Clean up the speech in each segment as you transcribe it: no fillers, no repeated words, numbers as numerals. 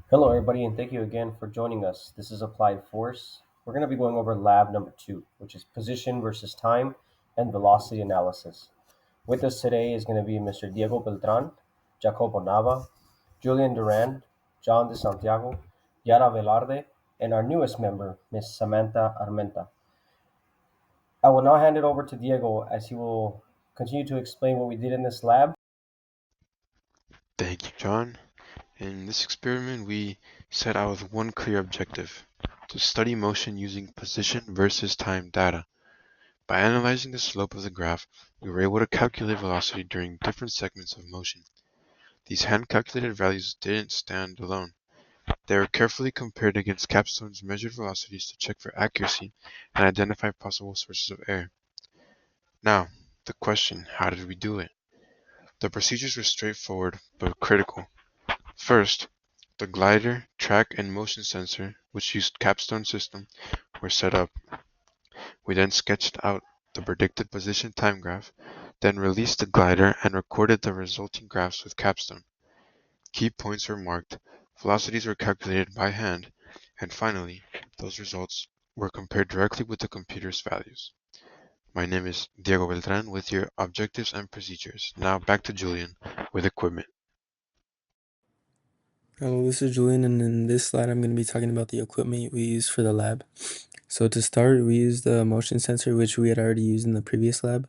Hello, everybody, and thank you again for joining us. This is Applied Force. We're going to be going over lab number two, which is position versus time and velocity analysis. With us today is going to be Mr. Diego Beltran, Jacobo Nava, Julian Durand, John De Santiago, Yara Velarde, and our newest member, Ms. Samantha Armenta. I will now hand it over to Diego as he will continue to explain what we did in this lab. Thank you, John. In this experiment, we set out with one clear objective: to study motion using position versus time data. By analyzing the slope of the graph, we were able to calculate velocity during different segments of motion. These hand-calculated values didn't stand alone. They were carefully compared against Capstone's measured velocities to check for accuracy and identify possible sources of error. Now, the question: how did we do it? The procedures were straightforward but critical. First, the glider, track, and motion sensor, which used Capstone system, were set up. We then sketched out the predicted position time graph, then released the glider and recorded the resulting graphs with Capstone. Key points were marked, velocities were calculated by hand, and finally, those results were compared directly with the computer's values. My name is Diego Beltran with your objectives and procedures. Now back to Julian with equipment. Hello, this is Julian, and in this slide, I'm going to be talking about the equipment we use for the lab. So to start, we use the motion sensor, which we had already used in the previous lab.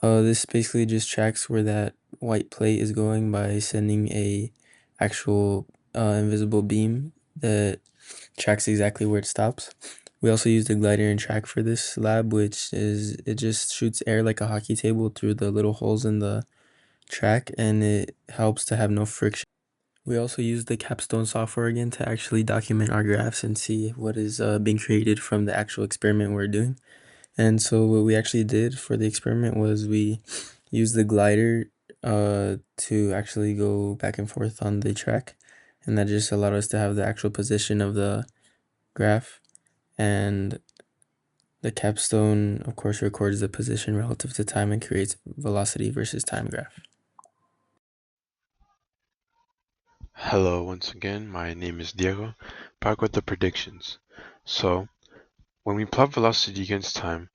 This basically just tracks where that white plate is going by sending a actual invisible beam that tracks exactly where it stops. We also use the glider and track for this lab, which is it just shoots air like a hockey table through the little holes in the track, and it helps to have no friction. We also use the Capstone software again to actually document our graphs and see what is being created from the actual experiment we're doing. And so what we actually did for the experiment was we used the glider to actually go back and forth on the track, and that just allowed us to have the actual position of the graph. And the capstone, of course, records the position relative to time and creates velocity versus time graph. Hello once again, my name is Diego, back with the predictions. So, when we plot velocity against time,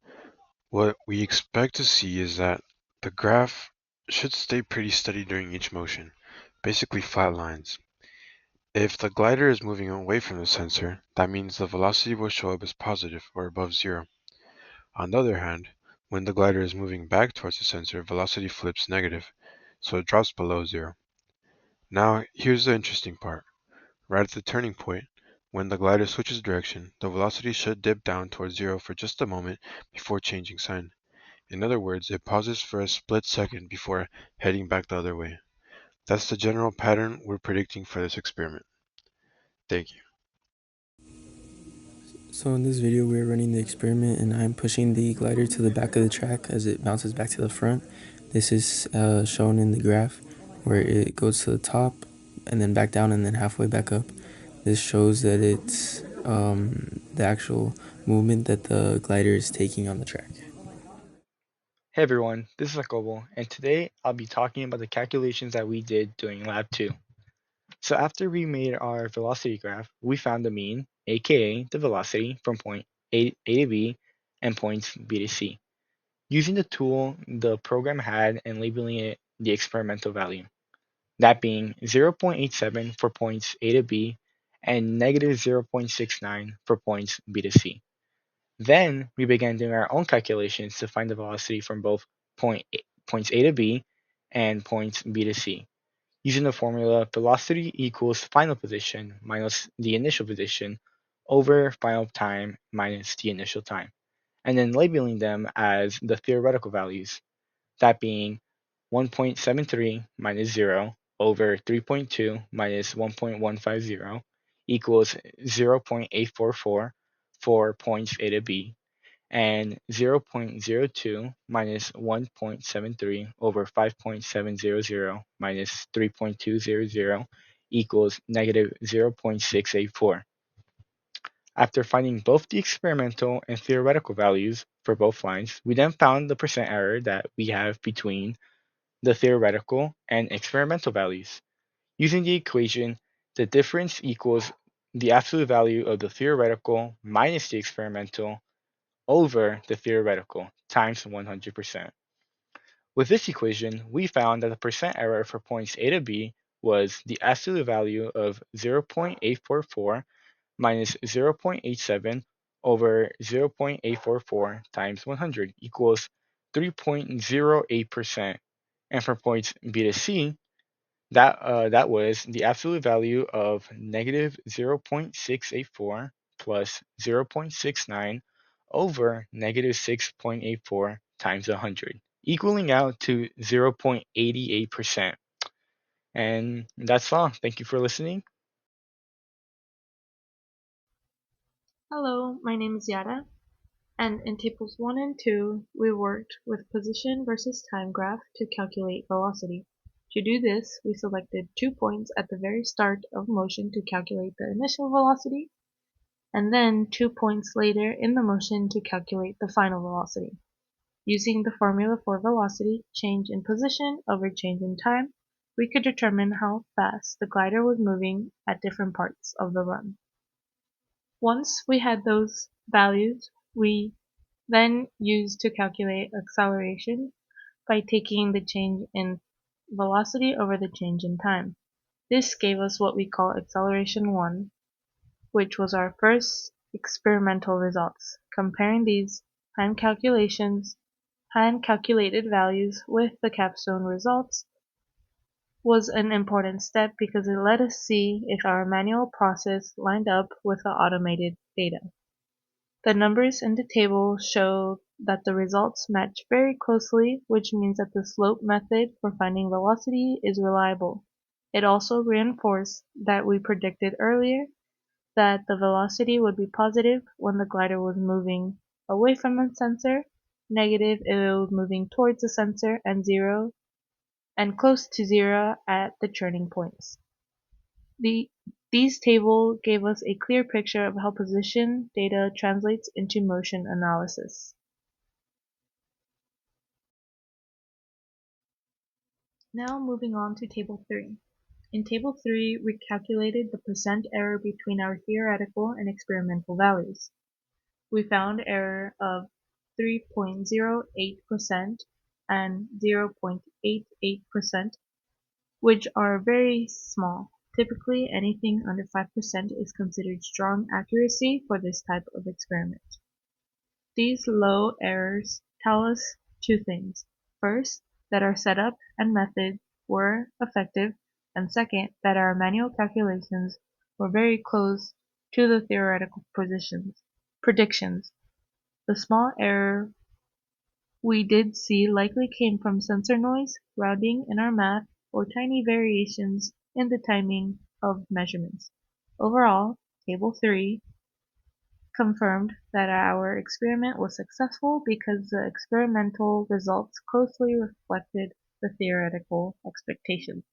what we expect to see is that the graph should stay pretty steady during each motion, basically flat lines. If the glider is moving away from the sensor, that means the velocity will show up as positive or above zero. On the other hand, when the glider is moving back towards the sensor, velocity flips negative, so it drops below zero. Now, here's the interesting part. Right at the turning point, when the glider switches direction, the velocity should dip down towards zero for just a moment before changing sign. In other words, it pauses for a split second before heading back the other way. That's the general pattern we're predicting for this experiment. Thank you. So in this video, we're running the experiment, and I'm pushing the glider to the back of the track as it bounces back to the front. This is shown in the graph where it goes to the top and then back down and then halfway back up. This shows that it's the actual movement that the glider is taking on the track. Hey everyone, this is Jacobo, and today I'll be talking about the calculations that we did during Lab 2. So after we made our velocity graph, we found the mean, aka the velocity, from point A to B and points B to C, using the tool the program had and labeling it the experimental value, that being 0.87 for points A to B and negative 0.69 for points B to C. Then we began doing our own calculations to find the velocity from both points A to B and points B to C, using the formula velocity equals final position minus the initial position over final time minus the initial time, and then labeling them as the theoretical values, that being 1.73 minus 0 over 3.2 minus 1.150 equals 0.844 for points A to B, and 0.02 minus 1.73 over 5.700 minus 3.200 equals negative 0.684. After finding both the experimental and theoretical values for both lines, we then found the percent error that we have between the theoretical and experimental values. Using the equation The difference equals the absolute value of the theoretical minus the experimental over the theoretical times 100%. With this equation, we found that the percent error for points A to B was the absolute value of 0.844 minus 0.87 over 0.844 times 100 equals 3.08%. And for points B to C, that was the absolute value of negative 0.684 plus 0.69 over negative 6.84 times 100, equaling out to 0.88%. And that's all. Thank you for listening. Hello, my name is Yara, and in tables 1 and 2, we worked with position versus time graph to calculate velocity. To do this, we selected 2 points at the very start of motion to calculate the initial velocity, and then 2 points later in the motion to calculate the final velocity. Using the formula for velocity, change in position over change in time, we could determine how fast the glider was moving at different parts of the run. Once we had those values, we then used to calculate acceleration by taking the change in velocity over the change in time. This gave us what we call acceleration 1, which was our first experimental results. Comparing these hand calculated values with the capstone results was an important step because it let us see if our manual process lined up with the automated data. The numbers in the table show that the results match very closely, which means that the slope method for finding velocity is reliable. It also reinforced that we predicted earlier that the velocity would be positive when the glider was moving away from the sensor, negative if it was moving towards the sensor, and zero and close to zero at the turning points. These tables gave us a clear picture of how position data translates into motion analysis. Now moving on to Table 3. In Table 3, we calculated the percent error between our theoretical and experimental values. We found error of 3.08% and 0.88%, which are very small. Typically, anything under 5% is considered strong accuracy for this type of experiment. These low errors tell us two things. First, that our setup and method were effective, and second, that our manual calculations were very close to the theoretical predictions. The small error we did see likely came from sensor noise, rounding in our math, or tiny variations in the timing of measurements. Overall, Table 3 confirmed that our experiment was successful because the experimental results closely reflected the theoretical expectations.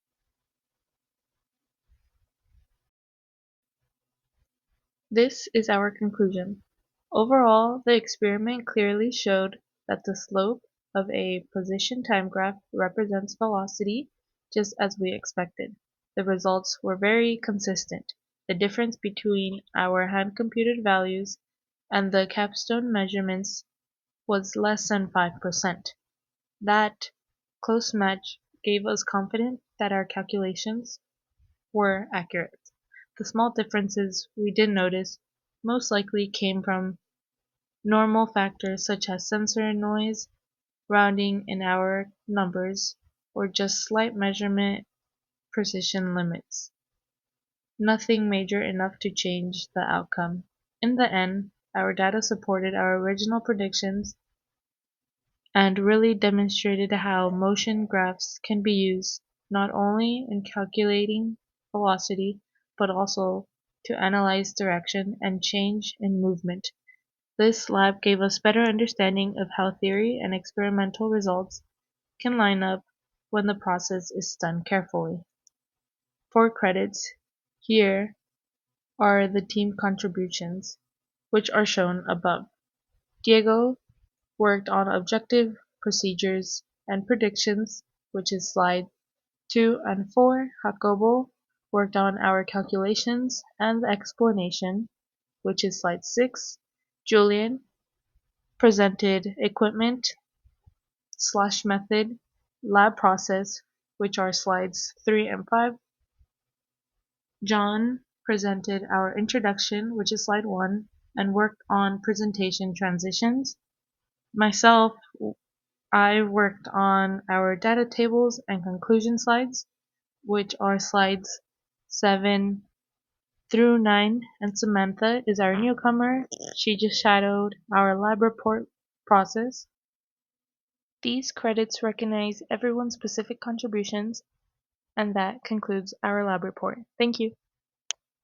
This is our conclusion. Overall, the experiment clearly showed that the slope of a position time graph represents velocity, just as we expected. The results were very consistent. The difference between our hand-computed values and the capstone measurements was less than 5%. That close match gave us confidence that our calculations were accurate. The small differences we did notice most likely came from normal factors such as sensor noise, rounding in our numbers, or just slight measurement precision limits. Nothing major enough to change the outcome. In the end, our data supported our original predictions and really demonstrated how motion graphs can be used not only in calculating velocity, but also to analyze direction and change in movement. This lab gave us better understanding of how theory and experimental results can line up when the process is done carefully. For credits, here are the team contributions, which are shown above. Diego worked on objective procedures and predictions, which is slide 2 and 4. Jacobo worked on our calculations and the explanation, which is slide 6. Julian presented equipment/method, lab process, which are slides 3 and 5. John presented our introduction, which is slide 1, and worked on presentation transitions. Myself, I worked on our data tables and conclusion slides, which are slides 7 through 9, and Samantha is our newcomer. She just shadowed our lab report process. These credits recognize everyone's specific contributions, and that concludes our lab report. Thank you.